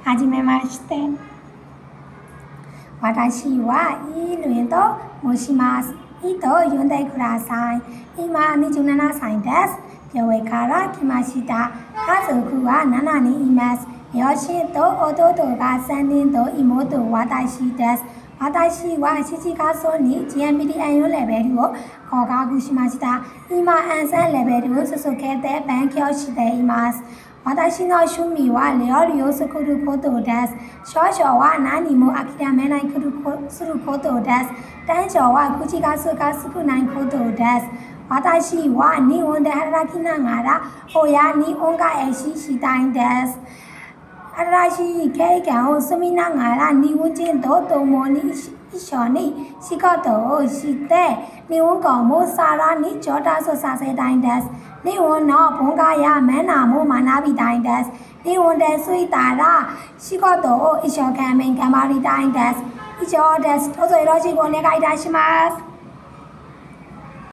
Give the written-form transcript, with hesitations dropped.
始めまして。私はいると申します。いいと呼んでください。今27歳です。上映から来ました。家族は7人います。両親と弟が3人と妹私です。私は7月に GMBTI のレベルを合格しました。今、アンサーレベルを続けて勉強しています。私の趣味は料理を作ることです。少々は何も諦めないすることです。体調は口数が少ないことです。私は日本で働きながら親に恩返ししたいです。新しい経験を積みながら日本人と共に一緒に仕事をして日本語もさらに上達させたいです。日本の文化やマナーも学びたいです。日本で着いたら仕事を一生懸命頑張りたいです。以上です。どうぞよろしくお願いいたします。